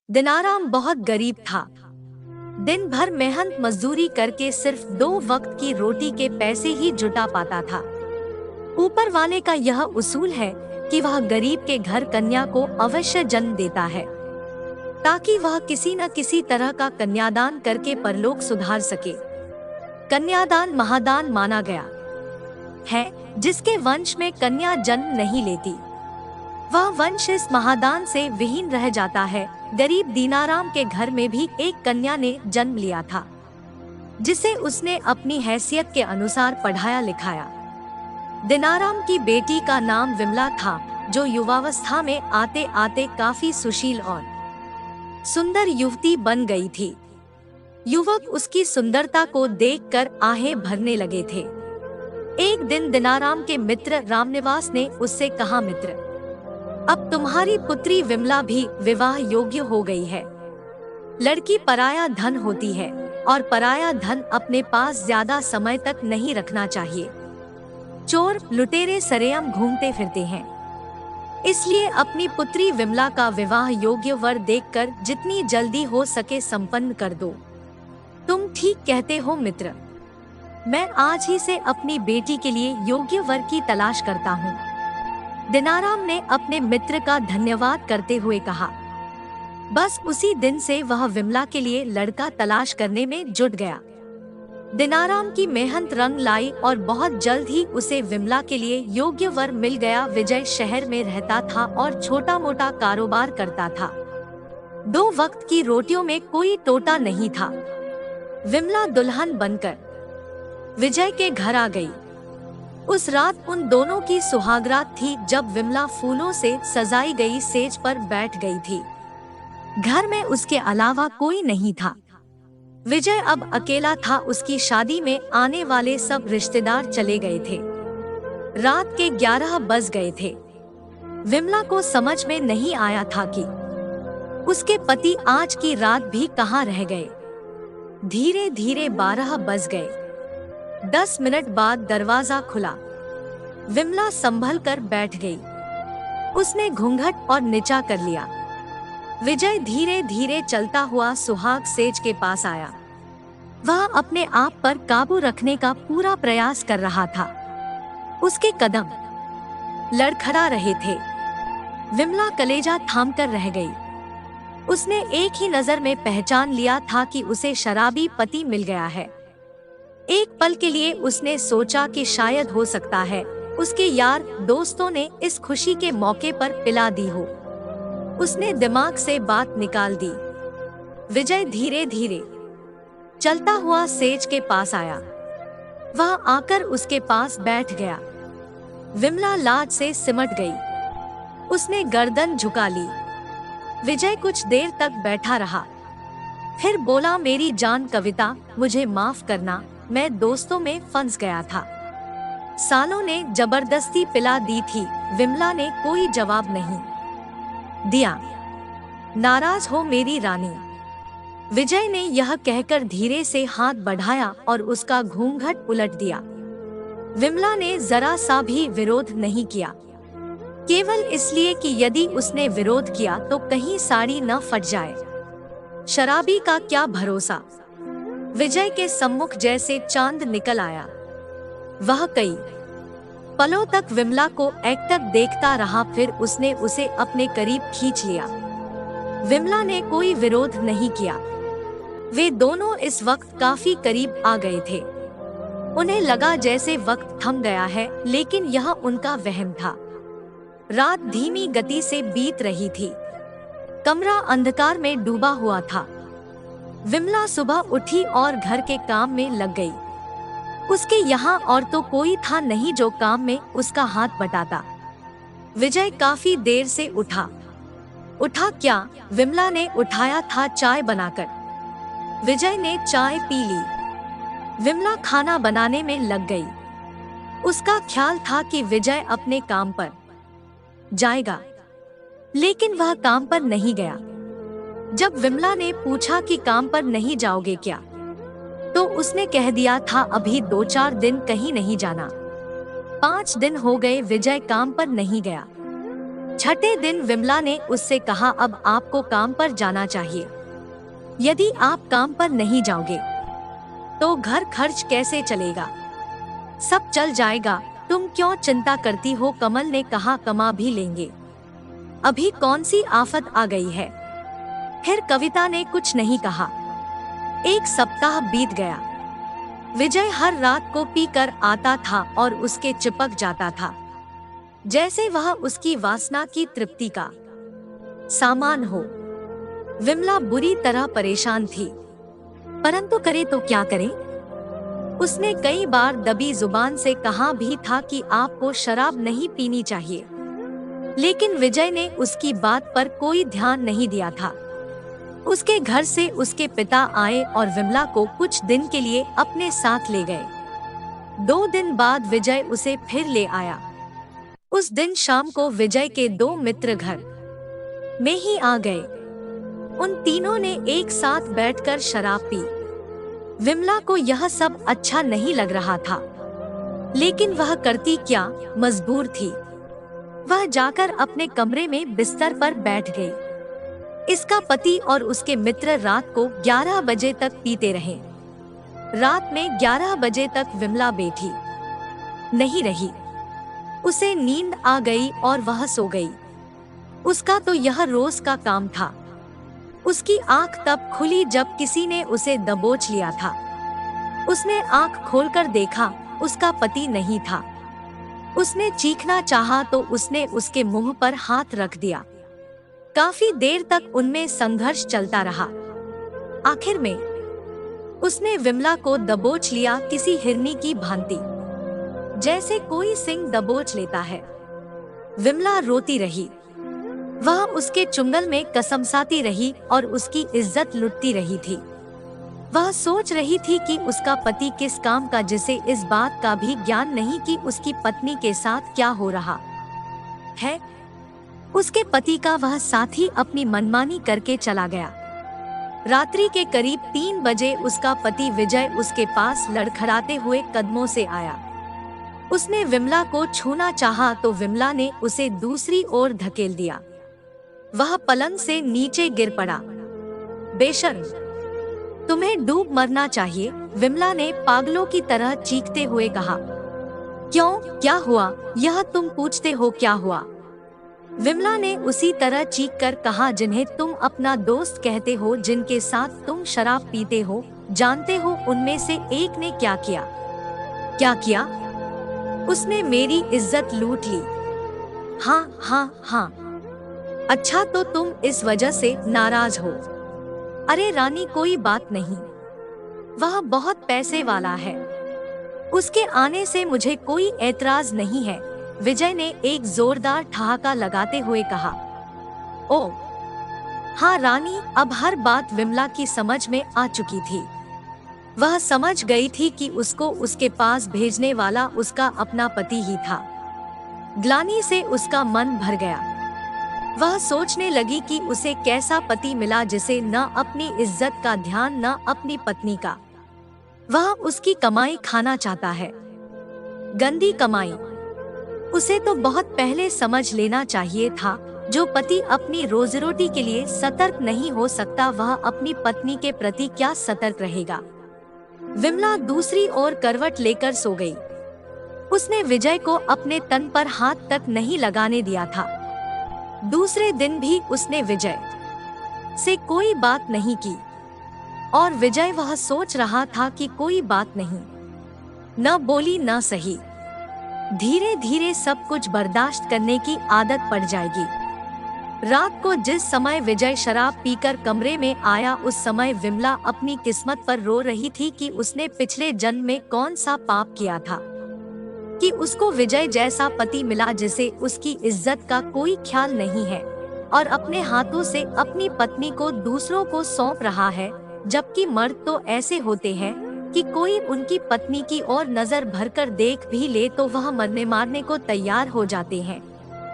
दिनाराम बहुत गरीब था। दिन भर मेहनत मजदूरी करके सिर्फ 2 वक्त की रोटी के पैसे ही जुटा पाता था। ऊपर वाले का यह उसूल है कि वह गरीब के घर कन्या को अवश्य जन्म देता है, ताकि वह किसी न किसी तरह का कन्यादान करके परलोक सुधार सके। कन्यादान महादान माना गया है, जिसके वंश में कन्या जन्म नहीं लेती, वह वंश इस महादान से विहीन रह जाता है। गरीब दीनाराम के घर में भी एक कन्या ने जन्म लिया था, जिसे उसने अपनी हैसियत के अनुसार पढ़ाया लिखाया। दिनाराम की बेटी का नाम विमला था, जो युवावस्था में आते आते काफी सुशील और सुंदर युवती बन गई थी। युवक उसकी सुंदरता को देखकर आहें भरने लगे थे। एक दिन दिनाराम के मित्र रामनिवास ने उससे कहा, मित्र, अब तुम्हारी पुत्री विमला भी विवाह योग्य हो गई है। लड़की पराया धन होती है और पराया धन अपने पास ज्यादा समय तक नहीं रखना चाहिए। चोर लुटेरे सरेआम घूमते फिरते हैं, इसलिए अपनी पुत्री विमला का विवाह योग्य वर देखकर जितनी जल्दी हो सके संपन्न कर दो। तुम ठीक कहते हो मित्र, मैं आज ही से अपनी बेटी के लिए योग्य वर की तलाश करता हूँ। दिनाराम ने अपने मित्र का धन्यवाद करते हुए कहा। बस उसी दिन से वह विमला के लिए लड़का तलाश करने में जुट गया। दिनाराम की मेहनत रंग लाई और बहुत जल्द ही उसे विमला के लिए योग्य वर मिल गया। विजय शहर में रहता था और छोटा मोटा कारोबार करता था। 2 वक्त की रोटियों में कोई टोटा नहीं था। विमला दुल्हन बनकर विजय के घर आ गई। उस रात उन दोनों की सुहागरात थी, जब विमला फूलों से सजाई गई सेज पर बैठ गई थी। घर में उसके अलावा कोई नहीं था। विजय अब अकेला था। उसकी शादी में आने वाले सब रिश्तेदार चले गए थे। रात के 11 बज गए थे। विमला को समझ में नहीं आया था कि उसके पति आज की रात भी कहाँ रह गए। धीरे धीरे 12 बज गए। 10 मिनट बाद दरवाजा खुला। विमला संभल कर बैठ गई। उसने घूंघट और नीचा कर लिया। विजय धीरे धीरे चलता हुआ सुहाग सेज के पास आया। वह अपने आप पर काबू रखने का पूरा प्रयास कर रहा था। उसके कदम लड़खड़ा रहे थे। विमला कलेजा थाम कर रह गई। उसने एक ही नजर में पहचान लिया था कि उसे शराबी पति मिल गया है। एक पल के लिए उसने सोचा कि शायद हो सकता है उसके यार दोस्तों ने इस खुशी के मौके पर पिला दी हो। उसने दिमाग से बात निकाल दी। विजय धीरे धीरे चलता हुआ सेज के पास आया। वह आकर उसके पास बैठ गया। विमला लाज से सिमट गई। उसने गर्दन झुका ली। विजय कुछ देर तक बैठा रहा, फिर बोला, मेरी जान कविता, मुझे माफ करना, मैं दोस्तों में फंस गया था। सालों ने जबरदस्ती पिला दी थी। विमला ने कोई जवाब नहीं दिया। नाराज हो मेरी रानी। विजय ने यह कहकर धीरे से हाथ बढ़ाया और उसका घूंघट उलट दिया। विमला ने जरा सा भी विरोध नहीं किया, केवल इसलिए कि यदि उसने विरोध किया तो कहीं साड़ी न फट जाए। शराबी का क्या भरोसा। विजय के सम्मुख जैसे चांद निकल आया। वह कई पलों तक विमला को एकटक देखता रहा, फिर उसने उसे अपने करीब खींच लिया। विमला ने कोई विरोध नहीं किया। वे दोनों इस वक्त काफी करीब आ गए थे। उन्हें लगा जैसे वक्त थम गया है, लेकिन यह उनका वहम था। रात धीमी गति से बीत रही थी। कमरा अंधकार में डूबा हुआ था। विमला सुबह उठी और घर के काम में लग गई। उसके यहाँ और तो कोई था नहीं जो काम में उसका हाथ बटाता। विजय काफी देर से उठा क्या, विमला ने उठाया था चाय बनाकर। विजय ने चाय पी ली। विमला खाना बनाने में लग गई। उसका ख्याल था कि विजय अपने काम पर जाएगा, लेकिन वह काम पर नहीं गया। जब विमला ने पूछा कि काम पर नहीं जाओगे क्या, तो उसने कह दिया था अभी 2-4 दिन कहीं नहीं जाना। 5 दिन हो गए विजय काम पर नहीं गया। छठे दिन विमला ने उससे कहा, अब आपको काम पर जाना चाहिए। यदि आप काम पर नहीं जाओगे तो घर खर्च कैसे चलेगा? सब चल जाएगा, तुम क्यों चिंता करती हो? कमल ने कहा, कमा भी लेंगे, अभी कौन सी आफत आ गई है। फिर कविता ने कुछ नहीं कहा। एक सप्ताह बीत गया। विजय हर रात को पीकर आता था और उसके चिपक जाता था, जैसे वह उसकी वासना की तृप्ति का सामान हो। विमला बुरी तरह परेशान थी, परंतु करे तो क्या करे? उसने कई बार दबी जुबान से कहा भी था कि आपको शराब नहीं पीनी चाहिए, लेकिन विजय ने उसकी बात पर कोई ध्यान नहीं दिया था। उसके घर से उसके पिता आए और विमला को कुछ दिन के लिए अपने साथ ले गए। 2 दिन बाद विजय उसे फिर ले आया। उस दिन शाम को विजय के 2 मित्र घर में ही आ गए। उन तीनों ने एक साथ बैठकर शराब पी। विमला को यह सब अच्छा नहीं लग रहा था, लेकिन वह करती क्या, मजबूर थी। वह जाकर अपने कमरे में बिस्तर पर बैठ गई। इसका पति और उसके मित्र रात को 11 बजे तक पीते रहे। रात में 11 बजे तक विमला बैठी नहीं रही। उसे नींद आ गई और वह सो गई। उसका तो यह रोज का काम था। उसकी आंख तब खुली जब किसी ने उसे दबोच लिया था। उसने आंख खोलकर देखा, उसका पति नहीं था। उसने चीखना चाहा तो उसने उसके मुंह पर हाथ रख दिया। काफी देर तक उनमें संघर्ष चलता रहा। आखिर में उसने विमला को दबोच लिया, किसी हिरनी की भांति, जैसे कोई सिंह दबोच लेता है। विमला रोती रही। वह उसके चुंगल में कसमसाती रही और उसकी इज्जत लुटती रही थी। वह सोच रही थी कि उसका पति किस काम का, जिसे इस बात का भी ज्ञान नहीं कि उसकी पत्नी के साथ क्या हो रहा है। उसके पति का वह साथी अपनी मनमानी करके चला गया। रात्रि के करीब 3 बजे उसका पति विजय उसके पास लड़खड़ाते हुए कदमों से आया। उसने विमला को छूना चाहा तो विमला ने उसे दूसरी ओर धकेल दिया। वह पलंग से नीचे गिर पड़ा। बेशर्म, तुम्हें डूब मरना चाहिए, विमला ने पागलों की तरह चीखते हुए कहा। क्यों, क्या हुआ? यह तुम पूछते हो क्या हुआ? विमला ने उसी तरह चीखकर कहा, जिन्हें तुम अपना दोस्त कहते हो, जिनके साथ तुम शराब पीते हो, जानते हो उनमें से एक ने क्या किया? क्या किया? उसने मेरी इज्जत लूट ली। हाँ हाँ हाँ। अच्छा, तो तुम इस वजह से नाराज हो? अरे रानी, कोई बात नहीं, वह बहुत पैसे वाला है, उसके आने से मुझे कोई ऐतराज नहीं है, विजय ने एक जोरदार ठहाका लगाते हुए कहा। ओ हाँ रानी, अब हर बात विमला की समझ में आ चुकी थी। वह समझ गई थी कि उसको उसके पास भेजने वाला उसका अपना पति ही था। ग्लानि से उसका मन भर गया। वह सोचने लगी कि उसे कैसा पति मिला जिसे न अपनी इज्जत का ध्यान, न अपनी पत्नी का। वह उसकी कमाई खाना चाहता है, गंदी कमाई। उसे तो बहुत पहले समझ लेना चाहिए था, जो पति अपनी रोजी रोटी के लिए सतर्क नहीं हो सकता, वह अपनी पत्नी के प्रति क्या सतर्क रहेगा। विमला दूसरी ओर करवट लेकर सो गई। उसने विजय को अपने तन पर हाथ तक नहीं लगाने दिया था। दूसरे दिन भी उसने विजय से कोई बात नहीं की, और विजय वह सोच रहा था कि कोई बात नहीं, न बोली न सही, धीरे धीरे सब कुछ बर्दाश्त करने की आदत पड़ जाएगी। रात को जिस समय विजय शराब पीकर कमरे में आया, उस समय विमला अपनी किस्मत पर रो रही थी कि उसने पिछले जन्म में कौन सा पाप किया था कि उसको विजय जैसा पति मिला, जिसे उसकी इज्जत का कोई ख्याल नहीं है और अपने हाथों से अपनी पत्नी को दूसरों को सौंप रहा है। जबकि मर्द तो ऐसे होते हैं कि कोई उनकी पत्नी की ओर नजर भरकर देख भी ले तो वह मरने मारने को तैयार हो जाते हैं।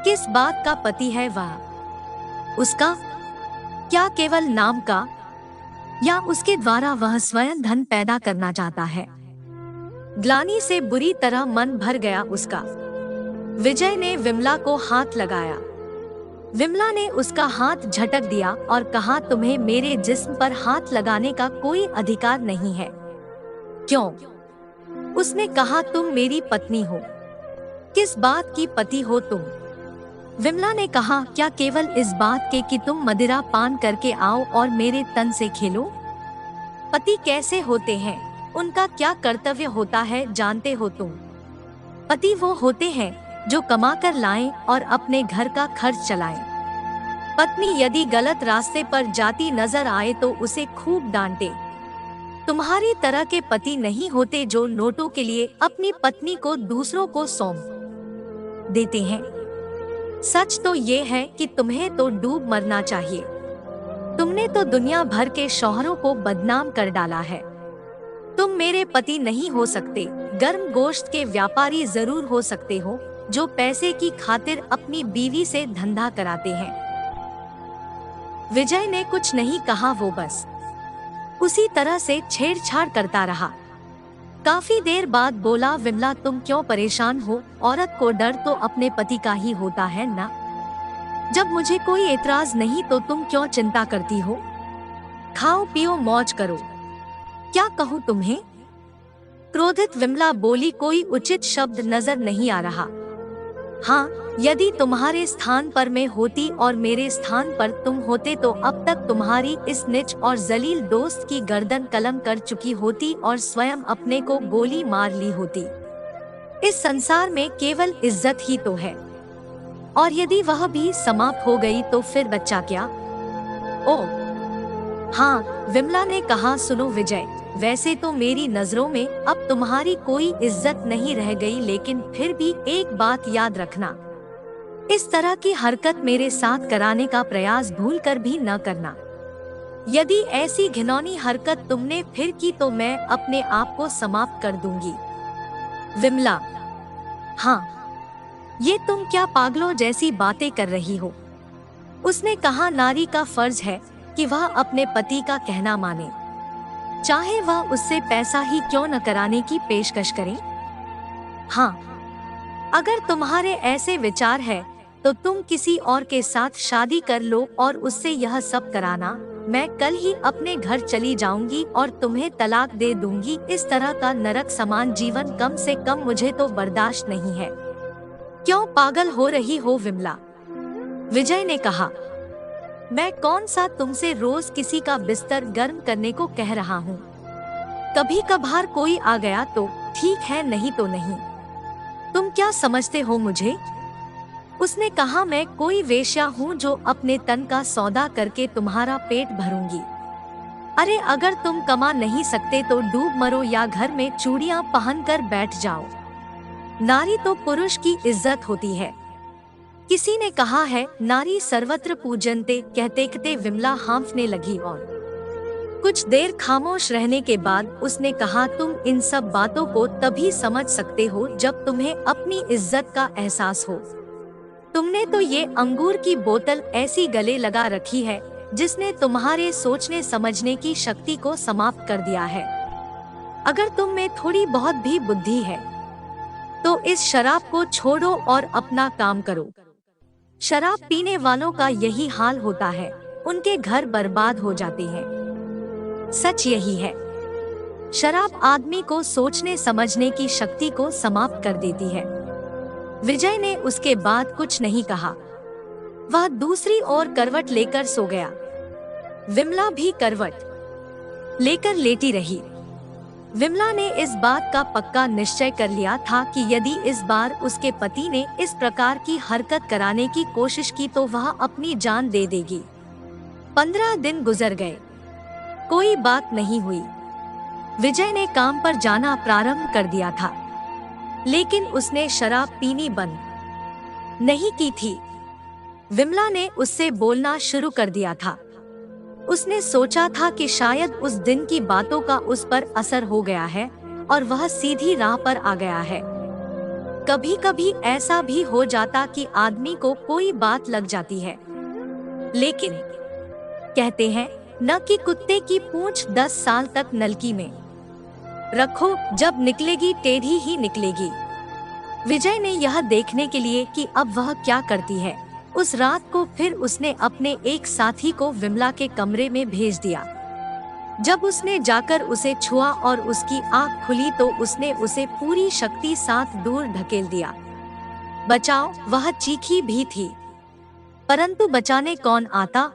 किस बात का पति है वह? उसका क्या केवल नाम का, या उसके द्वारा वह स्वयं धन पैदा करना चाहता है? ग्लानि से बुरी तरह मन भर गया उसका। विजय ने विमला को हाथ लगाया। विमला ने उसका हाथ झटक दिया और कहा, तुम्हें मेरे जिस्म पर हाथ लगाने का कोई अधिकार नहीं है। क्यों? उसने कहा, तुम मेरी पत्नी हो। किस बात की पति हो तुम? विमला ने कहा, क्या केवल इस बात के कि तुम मदिरा पान करके आओ और मेरे तन से खेलो? पति कैसे होते हैं, उनका क्या कर्तव्य होता है जानते हो तुम? पति वो होते हैं जो कमा कर लाएं और अपने घर का खर्च चलाएं। पत्नी यदि गलत रास्ते पर जाती नजर आए तो उसे खूब डांटे। तुम्हारी तरह के पति नहीं होते जो नोटों के लिए अपनी पत्नी को दूसरों को सौंप देते हैं। सच तो ये है कि तुम्हें तो डूब मरना चाहिए। तुमने तो दुनिया भर के शौहरों को बदनाम कर डाला है। तुम मेरे पति नहीं हो सकते, गर्म गोश्त के व्यापारी जरूर हो सकते हो जो पैसे की खातिर अपनी बीवी से धंधा कराते हैं। विजय ने कुछ नहीं कहा, वो बस उसी तरह से छेड़छाड़ करता रहा। काफी देर बाद बोला, विमला तुम क्यों परेशान हो? औरत को डर तो अपने पति का ही होता है ना। जब मुझे कोई एतराज नहीं तो तुम क्यों चिंता करती हो? खाओ पियो मौज करो। क्या कहूँ तुम्हें? क्रोधित विमला बोली, कोई उचित शब्द नजर नहीं आ रहा। हाँ, यदि तुम्हारे स्थान पर मैं होती और मेरे स्थान पर तुम होते तो अब तक तुम्हारी इस नीच और जलील दोस्त की गर्दन कलम कर चुकी होती और स्वयं अपने को गोली मार ली होती। इस संसार में केवल इज्जत ही तो है, और यदि वह भी समाप्त हो गई तो फिर बच्चा क्या? ओह हाँ, विमला ने कहा, सुनो विजय, वैसे तो मेरी नजरों में अब तुम्हारी कोई इज्जत नहीं रह गई, लेकिन फिर भी एक बात याद रखना, इस तरह की हरकत मेरे साथ कराने का प्रयास भूल कर भी न करना। यदि ऐसी घिनौनी हरकत तुमने फिर की तो मैं अपने आप को समाप्त कर दूंगी। विमला, हाँ, ये तुम क्या पागलों जैसी बातें कर रही हो? उसने कहा, नारी का फर्ज है कि वह अपने पति का कहना माने, चाहे वह उससे पैसा ही क्यों न कराने की पेशकश करे। हाँ, अगर तुम्हारे ऐसे विचार है तो तुम किसी और के साथ शादी कर लो और उससे यह सब कराना। मैं कल ही अपने घर चली जाऊंगी और तुम्हें तलाक दे दूंगी। इस तरह का नरक समान जीवन कम से कम मुझे तो बर्दाश्त नहीं है। क्यों पागल हो रही हो विमला? विजय ने कहा, मैं कौन सा तुमसे रोज किसी का बिस्तर गर्म करने को कह रहा हूँ। कभी कभार कोई आ गया तो ठीक है, नहीं तो नहीं। तुम क्या समझते हो मुझे? उसने कहा, मैं कोई वेश्या हूँ जो अपने तन का सौदा करके तुम्हारा पेट भरूंगी। अरे अगर तुम कमा नहीं सकते तो डूब मरो या घर में चूड़ियां पहनकर बैठ जाओ। नारी तो पुरुष की इज्जत होती है। किसी ने कहा है, नारी सर्वत्र पूजनते, कहते कहते विमला हांफने लगी और कुछ देर खामोश रहने के बाद उसने कहा, तुम इन सब बातों को तभी समझ सकते हो जब तुम्हें अपनी इज्जत का एहसास हो। तुमने तो ये अंगूर की बोतल ऐसी गले लगा रखी है जिसने तुम्हारे सोचने समझने की शक्ति को समाप्त कर दिया है। अगर तुम में थोड़ी बहुत भी बुद्धि है तो इस शराब को छोड़ो और अपना काम करो। शराब पीने वालों का यही हाल होता है, उनके घर बर्बाद हो जाते हैं। सच यही है, शराब आदमी को सोचने समझने की शक्ति को समाप्त कर देती है। विजय ने उसके बाद कुछ नहीं कहा। वह दूसरी ओर करवट लेकर सो गया। विमला भी करवट लेकर लेटी रही। विमला ने इस बात का पक्का निश्चय कर लिया था कि यदि इस बार उसके पति ने इस प्रकार की हरकत कराने की कोशिश की तो वह अपनी जान दे देगी। 15 दिन गुजर गए, कोई बात नहीं हुई। विजय ने काम पर जाना प्रारंभ कर दिया था, लेकिन उसने शराब पीनी बंद नहीं की थी। विमला ने उससे बोलना शुरू कर दिया था। उसने सोचा था कि शायद उस दिन की बातों का उस पर असर हो गया है और वह सीधी राह पर आ गया है। कभी कभी ऐसा भी हो जाता कि आदमी को कोई बात लग जाती है, लेकिन कहते हैं न कि कुत्ते की पूंछ 10 साल तक नलकी में रखो, जब निकलेगी टेढ़ी ही निकलेगी। विजय ने यह देखने के लिए कि अब वह क्या करती है, उस रात को फिर उसने अपने एक साथी को विमला के कमरे में भेज दिया। जब उसने जाकर उसे छुआ और उसकी आंख खुली तो उसने उसे पूरी शक्ति साथ दूर ढकेल दिया। बचाओ, वह चीखी भी थी, परंतु बचाने कौन आता?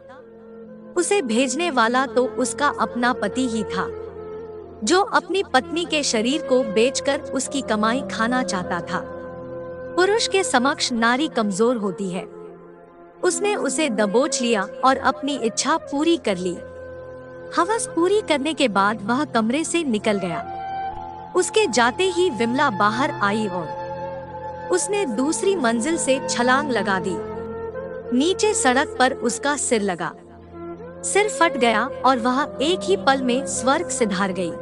उसे भेजने वाला तो उसका अपना पति ही था, जो अपनी पत्नी के शरीर को बेचकर उसकी कमाई खाना चाहता था। पुरुष के समक्ष नारी कमजोर होती है। उसने उसे दबोच लिया और अपनी इच्छा पूरी कर ली। हवस पूरी करने के बाद वह कमरे से निकल गया। उसके जाते ही विमला बाहर आई और उसने दूसरी मंजिल से छलांग लगा दी। नीचे सड़क पर उसका सिर लगा, सिर फट गया और वह एक ही पल में स्वर्ग सिधार गई।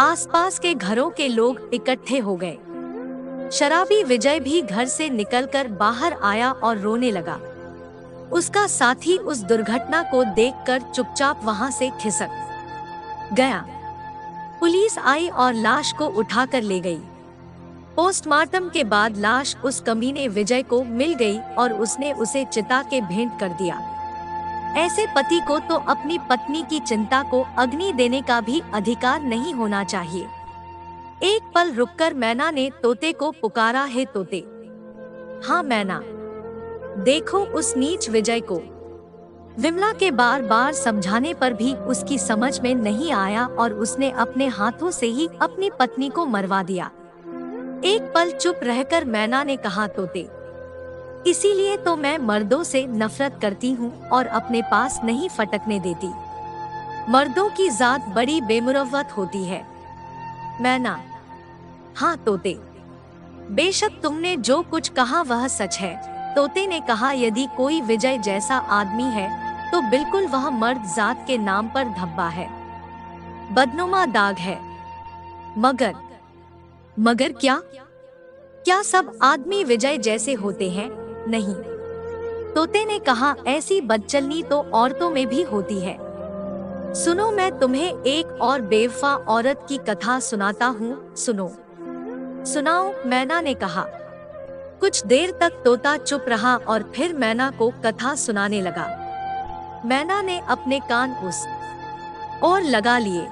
आसपास के घरों के लोग इकट्ठे हो गए। शराबी विजय भी घर से निकलकर बाहर आया और रोने लगा। उसका साथी उस दुर्घटना को देखकर चुपचाप वहां से खिसक गया। पुलिस आई और लाश को उठाकर ले गई। पोस्टमार्टम के बाद लाश उस कमीने विजय को मिल गई और उसने उसे चिता के भेंट कर दिया। ऐसे पति को तो अपनी पत्नी की चिंता को अग्नि देने का भी अधिकार नहीं होना चाहिए। एक पल रुककर मैना ने तोते को पुकारा, हे तोते। हाँ मैना, देखो उस नीच विजय को। विमला के बार बार समझाने पर भी उसकी समझ में नहीं आया और उसने अपने हाथों से ही अपनी पत्नी को मरवा दिया। एक पल चुप रहकर मैना ने कहा, तोते, इसीलिए तो मैं मर्दों से नफरत करती हूँ और अपने पास नहीं फटकने देती। मर्दों की जात बड़ी बेमुरव्वत होती है। मैना, हाँ तोते, बेशक तुमने जो कुछ कहा वह सच है। तोते ने कहा, यदि कोई विजय जैसा आदमी है तो बिल्कुल वह मर्द जात के नाम पर धब्बा है, बदनुमा दाग है। मगर क्या सब आदमी विजय जैसे होते हैं? नहीं। तोते ने कहा, ऐसी बदचलनी तो औरतों में भी होती है। सुनो, मैं तुम्हें एक और बेवफा औरत की कथा सुनाता हूँ, सुनो। सुनाओ, मैना ने कहा। कुछ देर तक तोता चुप रहा और फिर मैना को कथा सुनाने लगा। मैना ने अपने कान उस ओर लगा लिए।